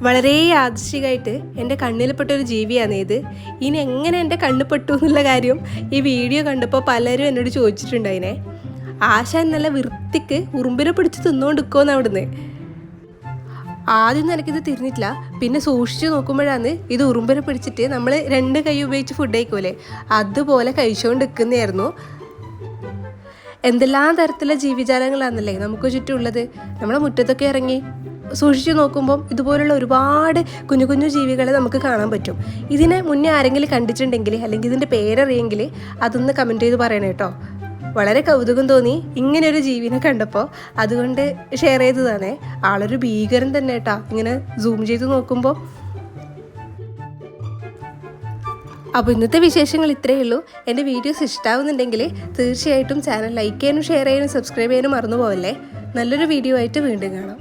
വളരെ യാദൃശ്ചികമായിട്ട് എൻ്റെ കണ്ണിൽപ്പെട്ടൊരു ജീവിയാണ് ഇത്. ഇനി എങ്ങനെ എൻ്റെ കണ്ണ് പെട്ടു എന്നുള്ള കാര്യം ഈ വീഡിയോ കണ്ടപ്പോൾ പലരും എന്നോട് ചോദിച്ചിട്ടുണ്ടായിനെ. ആശാൻ നല്ല വൃത്തിക്ക് ഉറുമ്പിനെ പിടിച്ച് തിന്നുകൊണ്ടിരിക്കുമെന്ന് അവിടുന്ന്. ആദ്യമൊന്നും എനിക്കിത് തിരിഞ്ഞിട്ടില്ല. പിന്നെ സൂക്ഷിച്ച് നോക്കുമ്പോഴാണ് ഇത് ഉറുമ്പിനെ പിടിച്ചിട്ട് നമ്മൾ 2 കൈ ഉപയോഗിച്ച് ഫുഡ് കഴിക്കൂലേ, അതുപോലെ കഴിച്ചുകൊണ്ട് നിൽക്കുന്നതായിരുന്നു. എന്തെല്ലാം തരത്തിലുള്ള ജീവിജാലങ്ങളാണെന്നല്ലേ നമുക്ക് ചുറ്റുമുള്ളത്. നമ്മളെ മുറ്റത്തൊക്കെ ഇറങ്ങി സൂക്ഷിച്ച് നോക്കുമ്പം ഇതുപോലുള്ള ഒരുപാട് കുഞ്ഞു കുഞ്ഞു ജീവികളെ നമുക്ക് കാണാൻ പറ്റും. ഇതിനെ മുന്നേ ആരെങ്കിലും കണ്ടിട്ടുണ്ടെങ്കിൽ അല്ലെങ്കിൽ ഇതിൻ്റെ പേരറിയെങ്കിൽ അതൊന്ന് കമൻറ്റ് ചെയ്ത് പറയണേ കേട്ടോ. വളരെ കൗതുകം തോന്നി ഇങ്ങനെയൊരു ജീവിനെ കണ്ടപ്പോൾ, അതുകൊണ്ട് ഷെയർ ചെയ്തതാണേ. ആളൊരു ഭീകരൻ തന്നെ കേട്ടോ ഇങ്ങനെ സൂം ചെയ്ത് നോക്കുമ്പോൾ. അപ്പോൾ ഇന്നത്തെ വിശേഷങ്ങൾ ഇത്രയേ ഉള്ളൂ. എൻ്റെ വീഡിയോസ് ഇഷ്ടമാവുന്നുണ്ടെങ്കിൽ തീർച്ചയായിട്ടും ചാനൽ ലൈക്ക് ചെയ്യാനും ഷെയർ ചെയ്യാനും സബ്സ്ക്രൈബ് ചെയ്യാനും മറന്നു പോവല്ലേ. നല്ലൊരു വീഡിയോ ആയിട്ട് വീണ്ടും കാണാം.